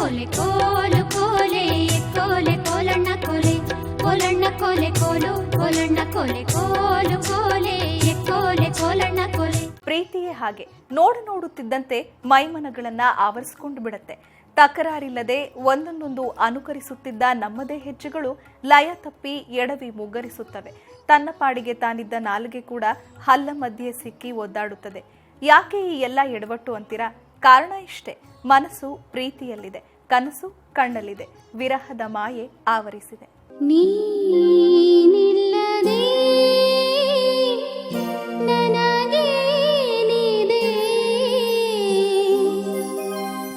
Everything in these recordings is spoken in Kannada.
ಕೋಲೆ ಕೋಲು ಕೋಲೆ ಕೋಲೆ ಕೋಲಣ್ಣ ಕೋಲೆ ಕೋಲಣ್ಣ ಕೋಲೆ ಕೋಲು ಕೋಲಣ್ಣ ಕೋಲೆ ಕೋಲು ಕೋಲೆ ಕೋಲೆ ಕೋಲಣ್ಣ ಕೋಲೆ. ಪ್ರೀತಿಯೇ ಹಾಗೆ, ನೋಡುತ್ತಿದ್ದಂತೆ ಮೈಮನಗಳನ್ನ ಆವರಿಸಿಕೊಂಡು ಬಿಡುತ್ತೆ. ತಕರಾರಿಲ್ಲದೆ ಒಂದನ್ನೊಂದು ಅನುಕರಿಸುತ್ತಿದ್ದ ನಮ್ಮದೇ ಹೆಜ್ಜೆಗಳು ಲಯ ತಪ್ಪಿ ಎಡವಿ ಮುಗ್ಗರಿಸುತ್ತವೆ. ತನ್ನ ಪಾಡಿಗೆ ತಾನಿದ್ದ ನಾಲಿಗೆ ಕೂಡ ಹಲ್ಲ ಮಧ್ಯೆ ಸಿಕ್ಕಿ ಒದ್ದಾಡುತ್ತದೆ. ಯಾಕೆ ಈ ಎಲ್ಲ ಎಡವಟ್ಟು ಅಂತೀರಾ? ಕಾರಣ ಇಷ್ಟೇ, ಮನಸ್ಸು ಪ್ರೀತಿಯಲ್ಲಿದೆ, ಕನಸು ಕಣ್ಣಲ್ಲಿದೆ, ವಿರಹದ ಮಾಯೆ ಆವರಿಸಿದೆ. ನೀನಿಲ್ಲದೆ ನನಗೇನಿದೆ,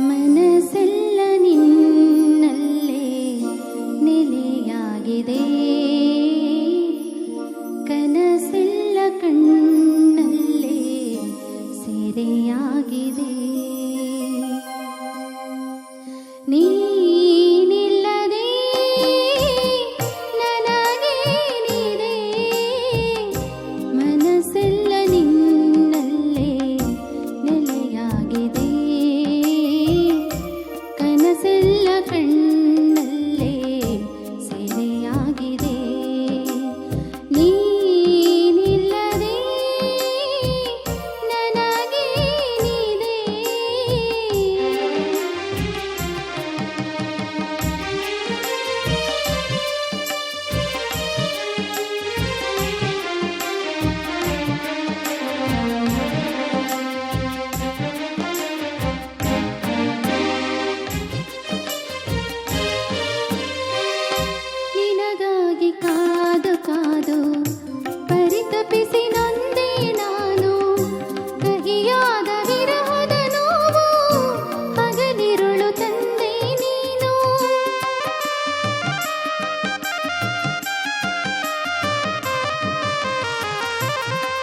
ಮನಸ್ಸೆಲ್ಲ ನಿನ್ನಲ್ಲೇ ನೆಲೆಯಾಗಿದೆ, ಕನಸೆಲ್ಲ ಕಣ್ಣಲ್ಲೇ ಸೆರೆಯಾಗಿದೆ. ನೀನಿಲ್ಲದೆ ನನಗೇನಿದೆ, ಮನಸ್ಸೆಲ್ಲ ನಿನ್ನಲ್ಲೇ ನೆಲೆಯಾಗಿದೆ, ಕನಸೆಲ್ಲ ಕಣ್ಣಲ್ಲೇ ಸೆರೆಯಾಗಿದೆ. ನೀನಿಲ್ಲದೆ ನನಗೇನಿದೆ. ನಿನಗಾಗಿ ಕಾದು ಕಾದು ಪರಿತಪಿಸಿ ನೊಂದೆ ನಾನು, ಕಹಿಯಾದ ವಿರಹದ ನೋವು ಹಗಲಿರುಳು ತಂದೆ ನೀನು.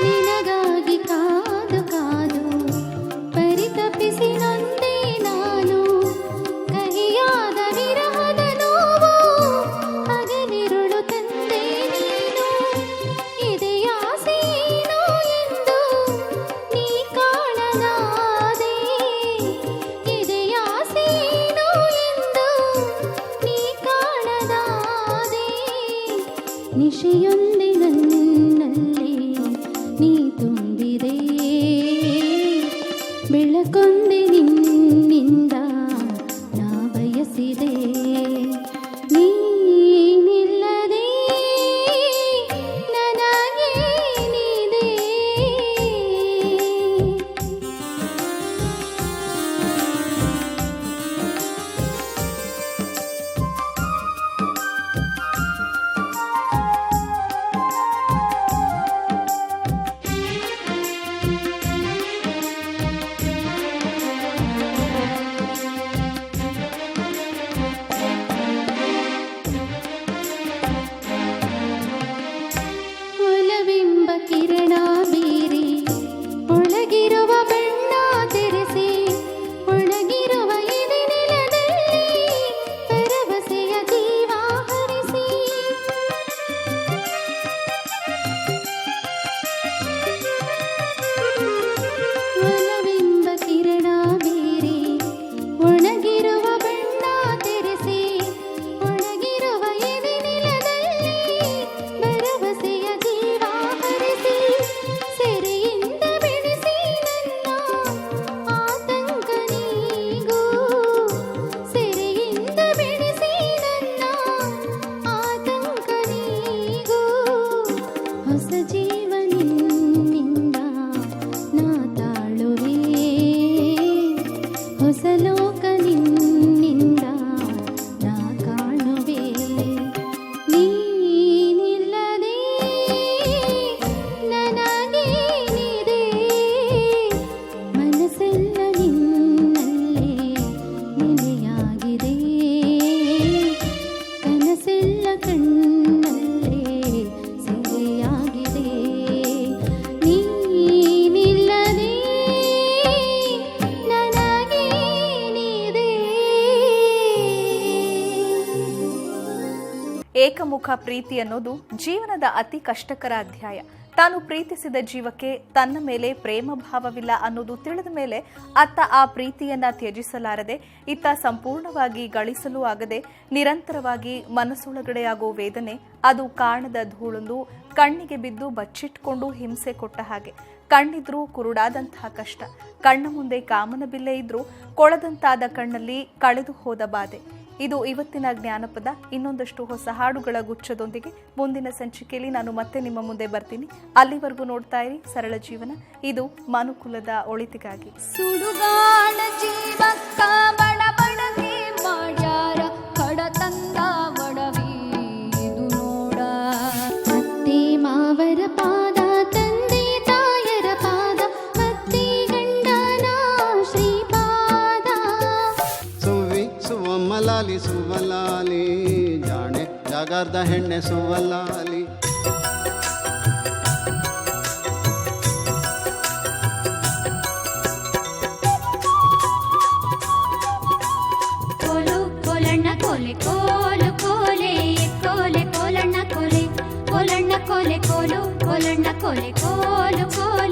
ನಿನಗಾಗಿ ಕಾದು ಕಾದು ಪರಿತಪಿಸಿ ನೊಂದೆ ನಾನು, ಕಹಿಯಾದ ವಿರಹದ ನೋವು ಹಗಲಿರುಳು ತಂದೆ ನೀನು. ಇದೆಯಾಸೇನೋ ಎಂದು ನೀ ಕಾಣಲಾದೆ, ಇದೆಯಾಸೇನೋ ಎಂದು ನೀ ಕಾಣಲಾದೆ. ನಿಶೆಯೊಂದೆ ನನ್ನಲ್ಲಿ ನೀ ತುಂಬಿದೆ, ಬೆಳಕೊಂದೆ ನಿನ್ನಿಂದ ನಾ ಬಯಸಿದೆ. ನೀನಿಲ್ಲದೆ ನನಗೇನಿದೆ. ಒಲವೆಂಬ ಕಿರಣ ಬೀರಿ ಒಳಗಿರುವ ಬಣ್ಣ ತೆರೆಸಿ, ಒಳಗಿರುವ ಎದೆ ನೆಲದಲ್ಲಿ ಭರವಸೆಯ ಜೀವ ಹರಿಸಿ. ಒಲವೆಂಬ ಕಿರಣ ಬೀರಿ ಒಳಗಿರುವ ಬಣ್ಣ ತೆರೆಸಿ, ಒಳಗಿರುವ ಎದೆ ನೆಲದಲ್ಲಿ ಭರವಸೆಯ ಜೀವ ಹರಿಸಿ. ಸೆರೆಯಿಂದ ಬಿಡಿಸಿ ನನ್ನ ಆತಂಕ ನೀಗೂ, ಸೆರೆಯಿಂದ ಬಿಡಿಸಿ ನನ್ನ ಆತಂಕ ನೀಗೂ. ಹೊಸ ಜೀವನಿಂದ ನಾ ತಾಳುವೆ, ಹೊಸ ಲೋಕ ನಿನ್ನಿಂದ ನಾ ಕಾಣುವೆ. ನೀನಿಲ್ಲದೆ ನನಗೇನಿದೆ, ಮನಸ್ಸೆಲ್ಲ ನಿನ್ನಲ್ಲೇ ನೆಲೆಯಾಗಿದೆ, ಕನಸೆಲ್ಲ ಕಣ್ಣಲ್ಲೇ ಸೆರೆಯಾಗಿದೆ. ನೀನಿಲ್ಲದೆ ನನಗೇನಿದೆ. ಏಕಮುಖ ಪ್ರೀತಿ ಅನ್ನೋದು ಜೀವನದ ಅತಿ ಕಷ್ಟಕರ ಅಧ್ಯಾಯ. ತಾನು ಪ್ರೀತಿಸಿದ ಜೀವಕ್ಕೆ ತನ್ನ ಮೇಲೆ ಪ್ರೇಮ ಭಾವವಿಲ್ಲ ಅನ್ನೋದು ತಿಳಿದ ಮೇಲೆ ಅತ್ತ ಆ ಪ್ರೀತಿಯನ್ನ ತ್ಯಜಿಸಲಾರದೆ ಇತ್ತ ಸಂಪೂರ್ಣವಾಗಿ ಗಳಿಸಲು ಆಗದೆ ನಿರಂತರವಾಗಿ ಮನಸ್ಸೊಳಗಡೆ ಆಗೋ ವೇದನೆ ಅದು ಕಾಣದ ಧೂಳೊಂದು ಕಣ್ಣಿಗೆ ಬಿದ್ದು ಬಚ್ಚಿಟ್ಕೊಂಡು ಹಿಂಸೆ ಕೊಟ್ಟ ಹಾಗೆ. ಕಣ್ಣಿದ್ರೂ ಕುರುಡಾದಂತಹ ಕಷ್ಟ, ಕಣ್ಣ ಮುಂದೆ ಕಾಮನ ಬಿಲ್ಲೆ ಇದ್ರೂ ಕೊಳದಂತಾದ ಕಣ್ಣಲ್ಲಿ ಕಳೆದು ಹೋದ ಬಾಧೆ. ಇದು ಇವತ್ತಿನ ಜ್ಞಾನಪದ. ಇನ್ನೊಂದಷ್ಟು ಹೊಸ ಹಾಡುಗಳ ಗುಚ್ಛದೊಂದಿಗೆ ಮುಂದಿನ ಸಂಚಿಕೆಯಲ್ಲಿ ನಾನು ಮತ್ತೆ ನಿಮ್ಮ ಮುಂದೆ ಬರ್ತೀನಿ. ಅಲ್ಲಿವರೆಗೂ ನೋಡ್ತಾ ಇರಿ ಸರಳ ಜೀವನ. ಇದು ಮನುಕುಲದ ಒಳಿತಿಗಾಗಿ. ಸುಡುಗಾಡ ಜೀವಕ್ಕ ಬಡಬಡನೆ ಮಾಡ್ಯಾರ ಕಡತಂದ ಒಡವಿ ಇದು ನೋಡ. ಅತ್ತೆ ಮಾವರ ಪಾದ, ತಂದೆ ತಾಯರ ಪಾದ, ಅತ್ತೆ ಗಂಡನ ಶ್ರೀಪಾದ. ಸುವಲಾಲಿ ಸುವಲಾಲಿ ಜಾಣೆ ಜಾಗರ್ದ ಹೆಣ್ಣೆ ಸುವಲಾಲಿ. ಕೋಲು ಕೋಲಣ್ಣ ಕೋಲೆ ಕೋಲು ಕೋಲೆ ಕೋಲೆ ಕೋಲಣ್ಣ ಕೋಲೆ ಕೋಲಣ್ಣ ಕೋಲೆ ಕೋಲು ಕೋಲಣ್ಣ ಕೋಲೆ ಕೋಲು ಕೋಲೆ.